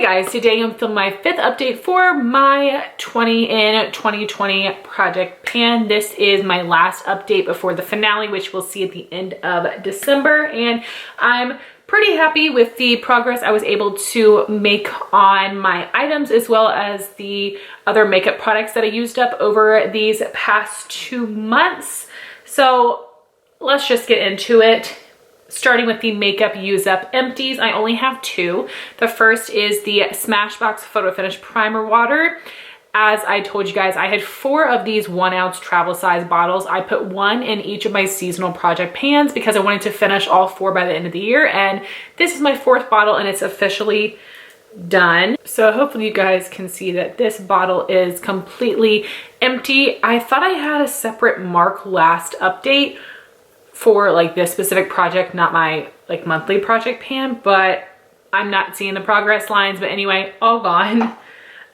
guys, today I'm filming my 5th update for my 20 in 2020 project pan. This is my last update before the finale, which we'll see at the end of December, and I'm pretty happy with the progress I was able to make on my items, as well as the other makeup products that I used up over these past 2 months. So let's just get into it. Starting with the makeup use up empties, I only have 2. The first is the Smashbox Photo Finish Primer Water. As I told you guys, I had 4 of these 1 ounce travel size bottles. I put 1 in each of my seasonal project pans because I wanted to finish all 4 by the end of the year. And this is my 4th bottle and it's officially done. So hopefully you guys can see that this bottle is completely empty. I thought I had a separate mark last update for like this specific project, not my like monthly project pan, but I'm not seeing the progress lines. But anyway, all gone.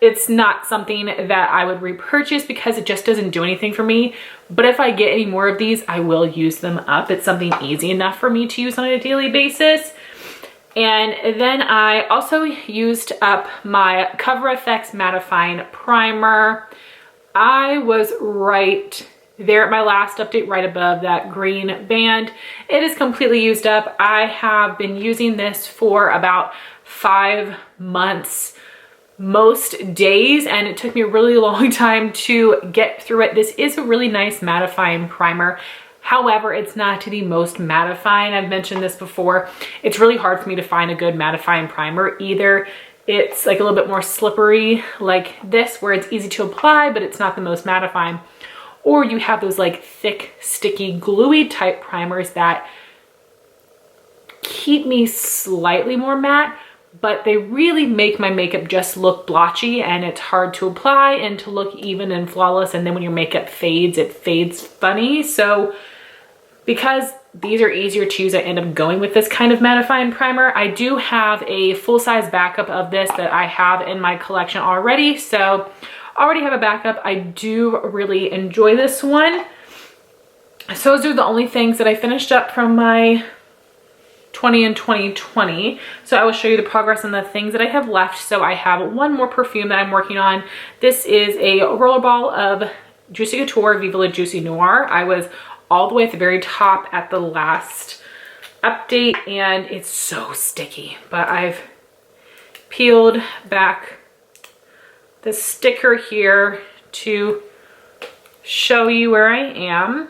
It's not something that I would repurchase because it just doesn't do anything for me. But if I get any more of these, I will use them up. It's something easy enough for me to use on a daily basis. And then I also used up my CoverFx Mattifying Primer. I was right there at my last update, right above that green band. It is completely used up. I have been using this for about 5 months most days, and it took me a really long time to get through it. This is a really nice mattifying primer. However, it's not the most mattifying. I've mentioned this before. It's really hard for me to find a good mattifying primer. Either it's like a little bit more slippery like this, where it's easy to apply, but it's not the most mattifying. Or you have those like thick, sticky, gluey type primers that keep me slightly more matte, but they really make my makeup just look blotchy, and it's hard to apply and to look even and flawless. And then when your makeup fades, it fades funny. So because these are easier to use, I end up going with this kind of mattifying primer. I do have a full-size backup of this that I have in my collection already. So I already have a backup. I do really enjoy this one. So those are the only things that I finished up from my 20 and 2020. So I will show you the progress on the things that I have left. So I have 1 more perfume that I'm working on. This is a rollerball of Juicy Couture Viva La Juicy Noir. I was all the way at the very top at the last update, and it's so sticky, but I've peeled back the sticker here to show you where I am.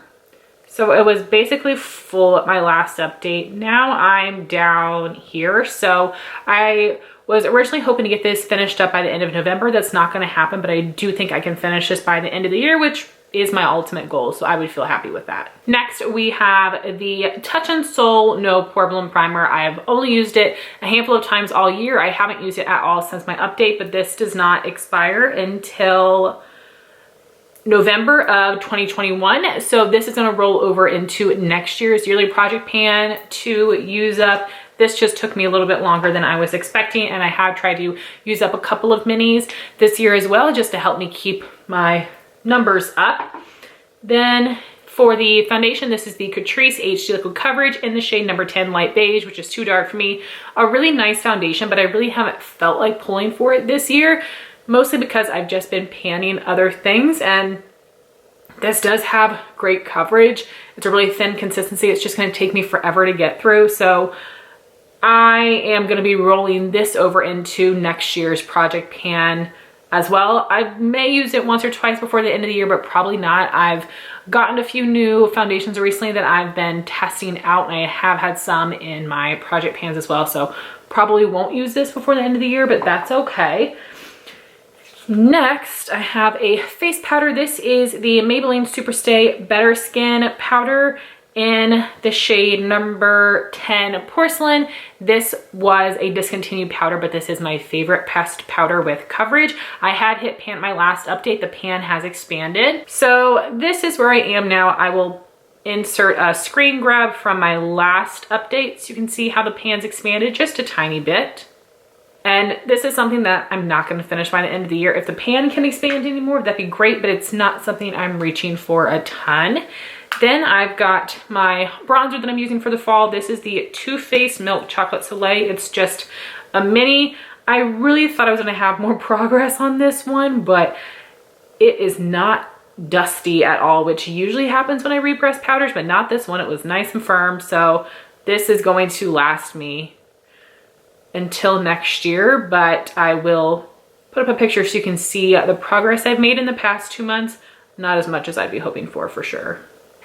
So it was basically full at my last update. Now I'm down here. So I was originally hoping to get this finished up by the end of November. That's not going to happen, but I do think I can finish this by the end of the year, which is my ultimate goal. So I would feel happy with that. Next, we have the Touch and Soul No Pore Blem Primer. I have only used it a handful of times all year. I haven't used it at all since my update, but this does not expire until November of 2021. So this is going to roll over into next year's yearly project pan to use up. This just took me a little bit longer than I was expecting, and I have tried to use up a couple of minis this year as well, just to help me keep my numbers up. Then for the foundation, this is the Catrice HD Liquid Coverage in the shade number 10 Light Beige, which is too dark for me. A really nice foundation, but I really haven't felt like pulling for it this year, mostly because I've just been panning other things, and this does have great coverage. It's a really thin consistency. It's just going to take me forever to get through. So I am going to be rolling this over into next year's project pan as well. I may use it once or twice before the end of the year, but probably not. I've gotten a few new foundations recently that I've been testing out, and I have had some in my project pans as well. So probably won't use this before the end of the year, but that's okay. Next, I have a face powder. This is the Maybelline Superstay Better Skin Powder in the shade number 10 Porcelain. This was a discontinued powder, but this is my favorite pressed powder with coverage. I had hit pan at my last update. The pan has expanded. So this is where I am now. I will insert a screen grab from my last update so you can see how the pan's expanded just a tiny bit. And this is something that I'm not going to finish by the end of the year. If the pan can expand anymore, that'd be great, but it's not something I'm reaching for a ton. Then I've got my bronzer that I'm using for the fall. This is the Too Faced Milk Chocolate Soleil. It's just a mini. I really thought I was gonna have more progress on this one, but it is not dusty at all, which usually happens when I repress powders, but not this one. It was nice and firm. So this is going to last me until next year, but I will put up a picture so you can see the progress I've made in the past 2 months. Not as much as I'd be hoping for sure.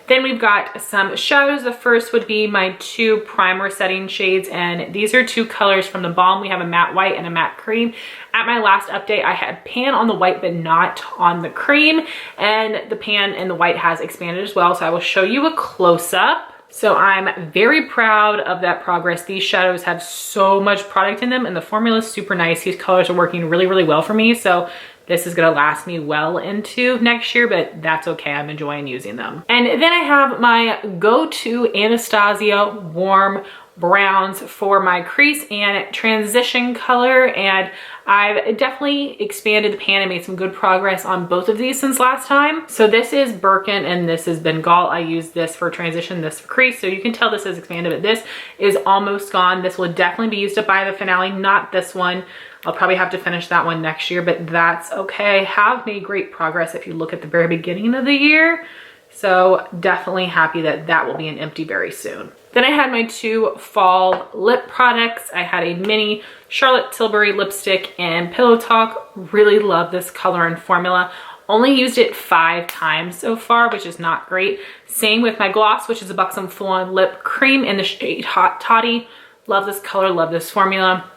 Then we've got some shadows. The first would be my 2 primer setting shades, and these are 2 colors from TheBalm. We have a matte white and a matte cream. At my last update, I had pan on the white but not on the cream, and the pan and the white has expanded as well, so I will show you a close-up. So I'm very proud of that progress. These shadows have so much product in them, and the formula is super nice. These colors are working really, really well for me, so this is gonna last me well into next year, but that's okay. I'm enjoying using them. And then I have my go-to Anastasia warm browns for my crease and transition color, and I've definitely expanded the pan and made some good progress on both of these since last time. So this is Birkin and this is Bengal. I use this for transition, this for crease, so you can tell this is expanded, but this is almost gone. This will definitely be used up by the finale, not this one. I'll probably have to finish that one next year, but that's okay. Have made great progress if you look at the very beginning of the year. So definitely happy that that will be an empty very soon. Then I had my 2 fall lip products. I had a mini Charlotte Tilbury lipstick and Pillow Talk. Really love this color and formula. Only used it 5 times so far, which is not great. Same with my gloss, which is a Buxom Full On Lip Cream in the shade Hot Toddy. Love this color, love this formula.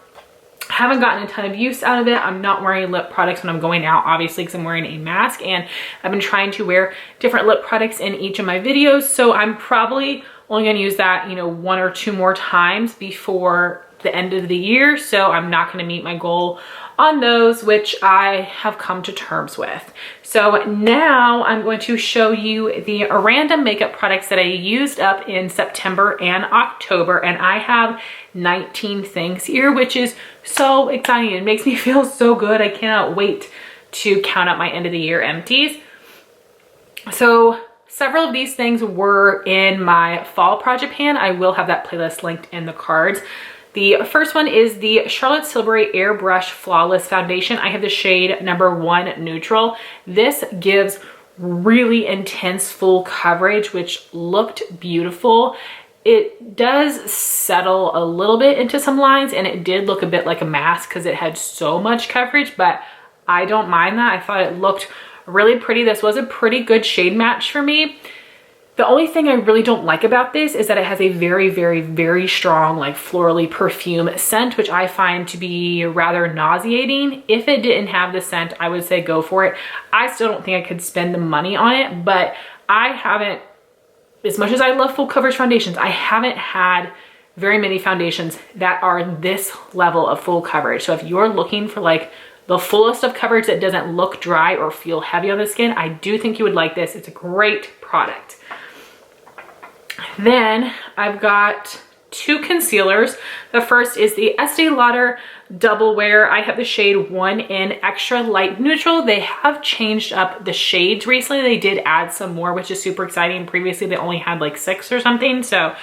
Haven't gotten a ton of use out of it. I'm not wearing lip products when I'm going out, obviously, because I'm wearing a mask, and I've been trying to wear different lip products in each of my videos, so I'm probably only gonna use that, you know, 1 or 2 more times before the end of the year, so I'm not gonna meet my goal on those, which I have come to terms with. So now I'm going to show you the random makeup products that I used up in September and October, and I have 19 things here, which is so exciting. It makes me feel so good. I cannot wait to count up my end of the year empties. So several of these things were in my fall project pan. I will have that playlist linked in the cards. The first one is the Charlotte Tilbury Airbrush Flawless Foundation. I have the shade number 1 Neutral. This gives really intense full coverage, which looked beautiful. It does settle a little bit into some lines, and it did look a bit like a mask because it had so much coverage, but I don't mind that. I thought it looked really pretty. This was a pretty good shade match for me. The only thing I really don't like about this is that it has a very, very, very strong, like florally perfume scent, which I find to be rather nauseating. If it didn't have the scent, I would say go for it. I still don't think I could spend the money on it, but I haven't, as much as I love full coverage foundations, I haven't had very many foundations that are this level of full coverage. So if you're looking for like the fullest of coverage that doesn't look dry or feel heavy on the skin, I do think you would like this. It's a great product. Then I've got 2 concealers. The first is the Estee Lauder Double Wear. I have the shade 1 in Extra Light Neutral. They have changed up the shades recently. They did add some more, which is super exciting. Previously, they only had like 6 or something. So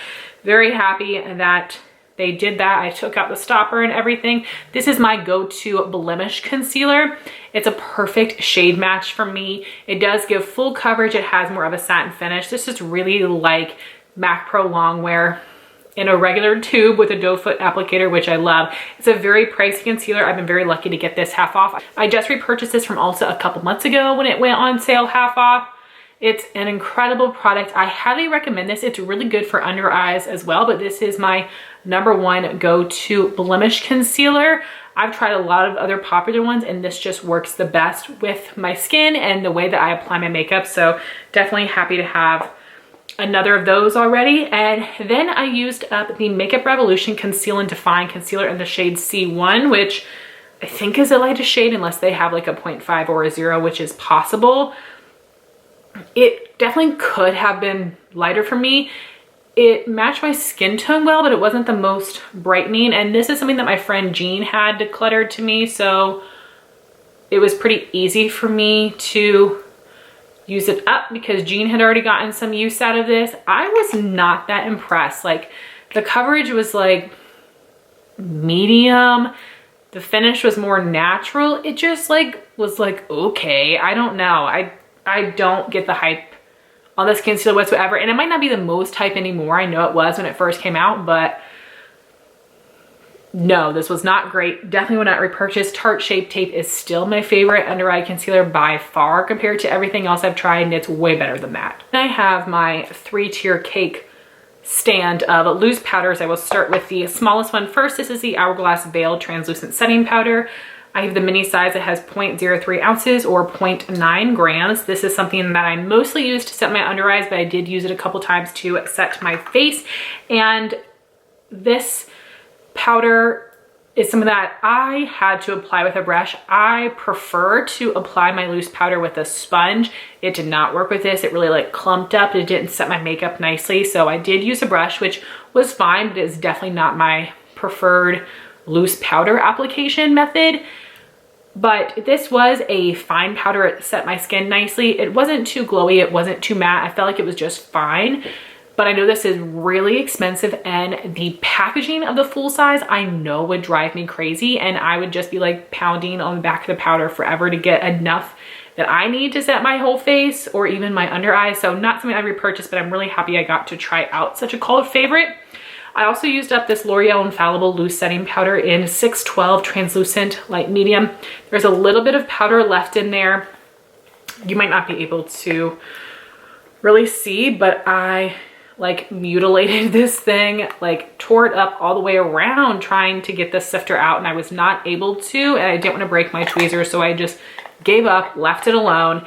very happy that they did that. I took out the stopper and everything. This is my go-to blemish concealer. It's a perfect shade match for me. It does give full coverage. It has more of a satin finish. This is really like MAC Pro Longwear in a regular tube with a doe foot applicator, which I love. It's a very pricey concealer. I've been very lucky to get this half off. I just repurchased this from Ulta a couple months ago when it went on sale half off. It's an incredible product. I highly recommend this. It's really good for under eyes as well, but this is my number 1 go-to blemish concealer. I've tried a lot of other popular ones, and this just works the best with my skin and the way that I apply my makeup. So definitely happy to have another of those already. And then I used up the Makeup Revolution Conceal and Define Concealer in the shade C1, which I think is a lighter shade unless they have like a 0.5 or a 0, which is possible. It definitely could have been lighter for me. It matched my skin tone well, but it wasn't the most brightening. And this is something that my friend Jean had decluttered to me, so it was pretty easy for me to use it up because Jean had already gotten some use out of this. I was not that impressed. Like the coverage was like medium. The finish was more natural. It just like was like, okay, I don't know. I don't get the hype on this concealer whatsoever. And it might not be the most hype anymore. I know it was when it first came out, but no, this was not great. Definitely would not repurchase. Tarte Shape Tape is still my favorite under eye concealer by far compared to everything else I've tried, and it's way better than that. And I have my 3-tier cake stand of loose powders. I will start with the smallest one first. This is the Hourglass Veil Translucent Setting Powder. I have the mini size that has 0.03 ounces or 0.9 grams. This is something that I mostly use to set my under eyes, but I did use it a couple times to set my face. And this powder is something that I had to apply with a brush. I prefer to apply my loose powder with a sponge. It did not work with this. It really like clumped up. It didn't set my makeup nicely. So I did use a brush, which was fine, but it's definitely not my preferred loose powder application method. But this was a fine powder. It set my skin nicely. It wasn't too glowy. It wasn't too matte. I felt like it was just fine. But I know this is really expensive, and the packaging of the full size I know would drive me crazy, and I would just be like pounding on the back of the powder forever to get enough that I need to set my whole face or even my under eyes. So not something I repurchased, but I'm really happy I got to try out such a cult favorite. I also used up this L'Oreal Infallible Loose Setting Powder in 612 Translucent Light Medium. There's a little bit of powder left in there. You might not be able to really see, but I like mutilated this thing, like tore it up all the way around trying to get the sifter out, and I was not able to, and I didn't want to break my tweezers, so I just gave up, left it alone.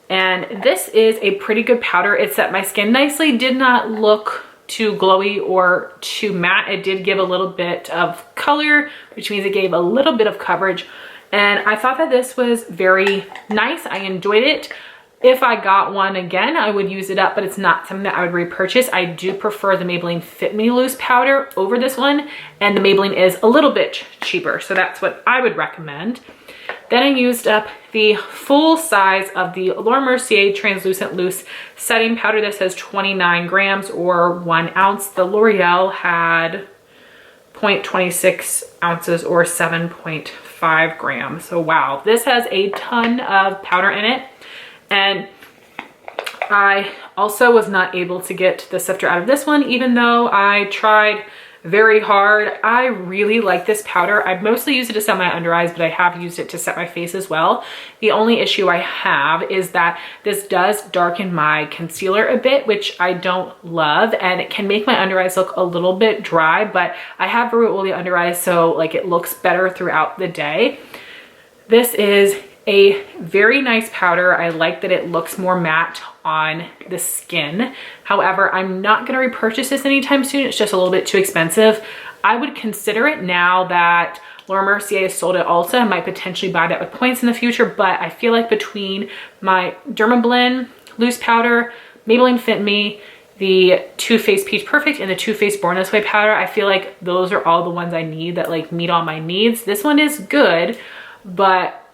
And this is a pretty good powder. It set my skin nicely, did not look too glowy or too matte. It did give a little bit of color, which means it gave a little bit of coverage, and I thought that this was very nice. I enjoyed it. If I got one again, I would use it up, but it's not something that I would repurchase. I do prefer the Maybelline Fit Me Loose powder over this one, and the Maybelline is a little bit cheaper, so that's what I would recommend. Then I used up the full size of the Laura Mercier Translucent Loose Setting Powder. This has 29 grams or 1 ounce. The L'Oreal had 0.26 ounces or 7.5 grams. So wow, this has a ton of powder in it. And I also was not able to get the sifter out of this one, even though I tried very hard. I really like this powder. I've mostly used it to set my under eyes, but I have used it to set my face as well. The only issue I have is that this does darken my concealer a bit, which I don't love, and it can make my under eyes look a little bit dry, but I have very oily under eyes, so like it looks better throughout the day. This is a very nice powder. I like that it looks more matte on the skin. However, I'm not going to repurchase this anytime soon. It's just a little bit too expensive. I would consider it now that Laura Mercier has sold it also. I might potentially buy that with points in the future, but I feel like between my Dermablend loose powder, Maybelline Fit Me, the Too Faced Peach Perfect, and the Too Faced Born This Way powder, I feel like those are all the ones I need that like meet all my needs. This one is good, but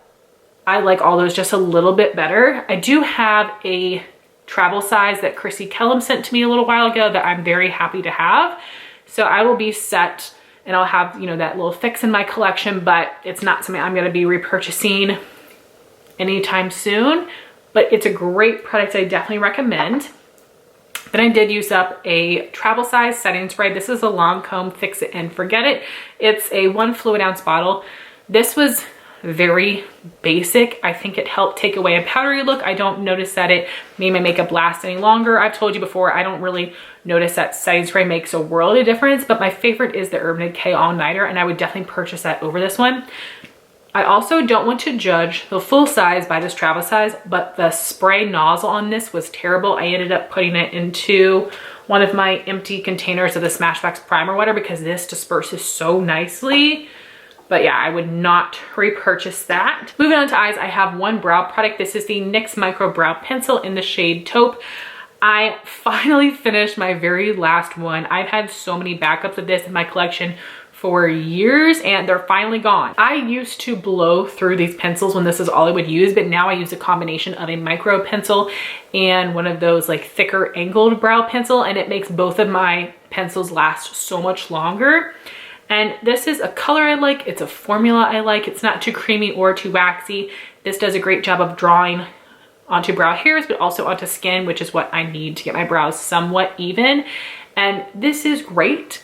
I like all those just a little bit better. I do have a travel size that Chrissy Kellum sent to me a little while ago that I'm very happy to have. So I will be set, and I'll have, you know, that little fix in my collection, but it's not something I'm gonna be repurchasing anytime soon, but it's a great product I definitely recommend. Then I did use up a travel size setting spray. This is a Lancome Fix It and Forget It. It's a 1 fluid ounce bottle. This was very basic. I think it helped take away a powdery look. I don't notice that it made my makeup last any longer. I've told you before, I don't really notice that setting spray makes a world of difference, but my favorite is the Urban Decay All Nighter, and I would definitely purchase that over this one. I also don't want to judge the full size by this travel size, but the spray nozzle on this was terrible. I ended up putting it into one of my empty containers of the Smashbox primer water because this disperses so nicely. But yeah, I would not repurchase that. Moving on to eyes, I have one brow product. This is the NYX Micro Brow Pencil in the shade Taupe. I finally finished my very last one. I've had so many backups of this in my collection for years, and they're finally gone. I used to blow through these pencils when this is all I would use, but now I use a combination of a micro pencil and one of those like thicker angled brow pencil, and it makes both of my pencils last so much longer. And this is a color I like. It's a formula I like. It's not too creamy or too waxy. This does a great job of drawing onto brow hairs, but also onto skin, which is what I need to get my brows somewhat even. And this is great,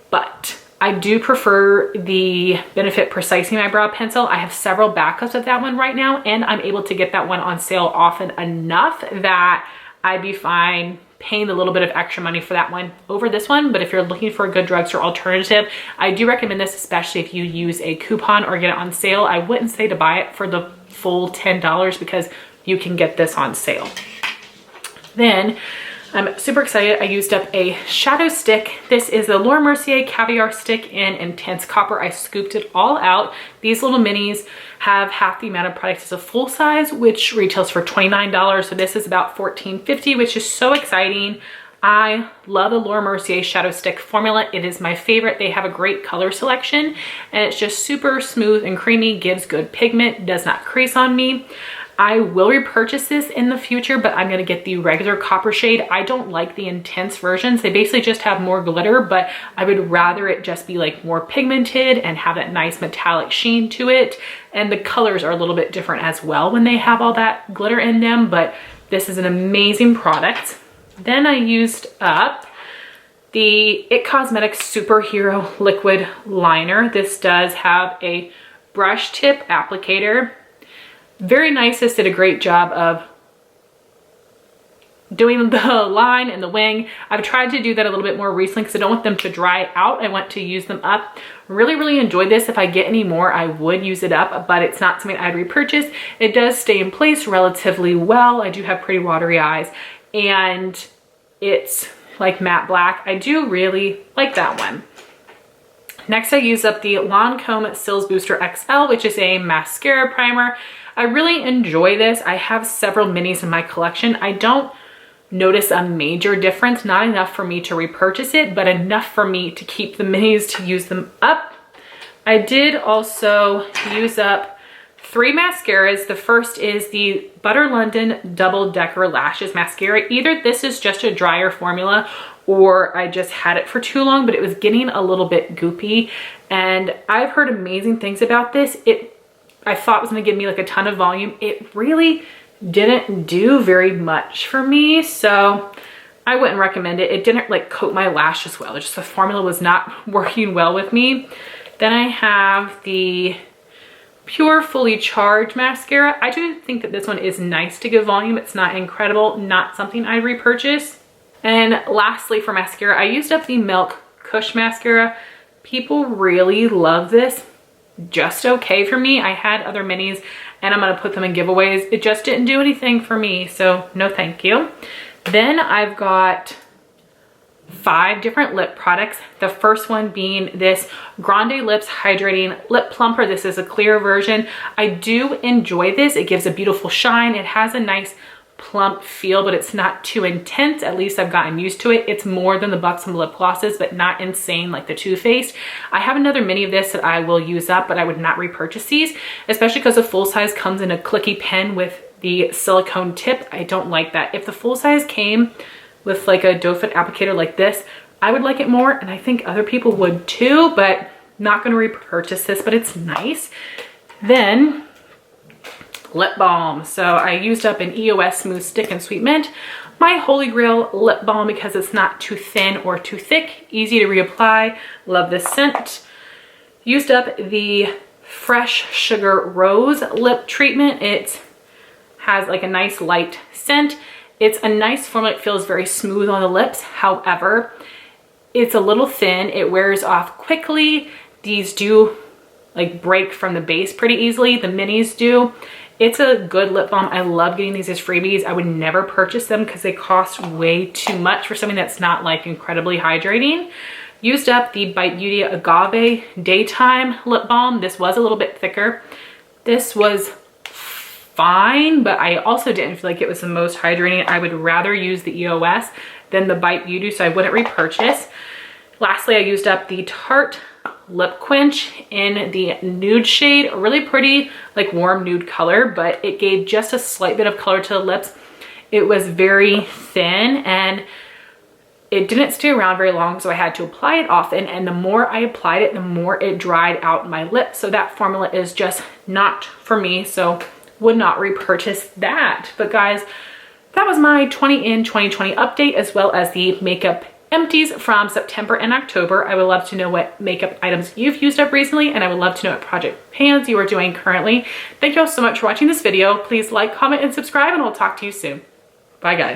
but I do prefer the Benefit Precisely My Brow Pencil. I have several backups of that one right now, and I'm able to get that one on sale often enough that I'd be fine paying a little bit of extra money for that one over this one. But if you're looking for a good drugstore alternative, I do recommend this, especially if you use a coupon or get it on sale. I wouldn't say to buy it for the full $10 because you can get this on sale. Then I'm super excited. I used up a shadow stick. This is the Laura Mercier Caviar Stick in Intense Copper. I scooped it all out. These little minis have half the amount of product as a full size, which retails for $29. So this is about $14.50, which is so exciting. I love the Laura Mercier Shadow Stick formula. It is my favorite. They have a great color selection and it's just super smooth and creamy, gives good pigment, does not crease on me. I will repurchase this in the future, but I'm gonna get the regular copper shade. I don't like the intense versions. They basically just have more glitter, but I would rather it just be like more pigmented and have that nice metallic sheen to it. And the colors are a little bit different as well when they have all that glitter in them, but this is an amazing product. Then I used up the IT Cosmetics Superhero Liquid Liner. This does have a brush tip applicator. Very nice. This did a great job of doing the line and the wing. I've tried to do that a little bit more recently because I don't want them to dry out. I want to use them up. Really enjoyed this. If I get any more, I would use it up, but it's not something I'd repurchase. It does stay in place relatively well. I do have pretty watery eyes and it's like matte black. I do really like that one. Next, I use up the Lancome Cils Booster XL, which is a mascara primer. I really enjoy this. I have several minis in my collection. I don't notice a major difference, not enough for me to repurchase it, but enough for me to keep the minis to use them up. I did also use up 3 mascaras. The first is the Butter London Double Decker Lashes Mascara. Either this is just a drier formula or I just had it for too long, but it was getting a little bit goopy. And I've heard amazing things about this. I thought it was gonna give me like a ton of volume. It really didn't do very much for me, so I wouldn't recommend it. It didn't like coat my lashes well. Just the formula was not working well with me. Then I have the Pure Fully Charged Mascara. I do think that this one is nice to give volume. It's not incredible, not something I'd repurchase. And lastly for mascara, I used up the Milk Kush Mascara. People really love this. Just okay for me. I had other minis and I'm gonna put them in giveaways. It just didn't do anything for me, so no thank you. Then I've got 5 different lip products. The first one being this Grande Lips Hydrating Lip Plumper. This is a clear version. I do enjoy this. It gives a beautiful shine. It has a nice plump feel, but it's not too intense. At least I've gotten used to it. It's more than the Buxom lip glosses, but not insane like the Too Faced. I have another mini of this that I will use up, but I would not repurchase these, especially because the full size comes in a clicky pen with the silicone tip. I don't like that. If the full size came with like a doe foot applicator like this, I would like it more, and I think other people would too, but not gonna repurchase this, but it's nice. Then lip balm. So I used up an EOS Smooth Stick and Sweet Mint, my holy grail lip balm because it's not too thin or too thick, easy to reapply. Love this scent. Used up the Fresh Sugar Rose lip treatment. It has like a nice light scent. It's a nice formula. It feels very smooth on the lips. However, it's a little thin. It wears off quickly. These do like break from the base pretty easily. The minis do. It's a good lip balm. I love getting these as freebies. I would never purchase them because they cost way too much for something that's not like incredibly hydrating. Used up the Bite Beauty Agave Daytime Lip Balm. This was a little bit thicker. This was fine, but I also didn't feel like it was the most hydrating. I would rather use the EOS than the Bite Beauty, so I wouldn't repurchase. Lastly, I used up the Tarte Lip Quench in the nude shade. A really pretty like warm nude color, but it gave just a slight bit of color to the lips. It was very thin, and it didn't stay around very long, so I had to apply it often, and the more I applied it, the more it dried out my lips. So that formula is just not for me, so would not repurchase that. But guys, that was my 20 in 2020 update, as well as the makeup empties from September and October. I would love to know what makeup items you've used up recently, and I would love to know what project pans you are doing currently. Thank you all so much for watching this video. Please like, comment, and subscribe, and we'll talk to you soon. Bye guys.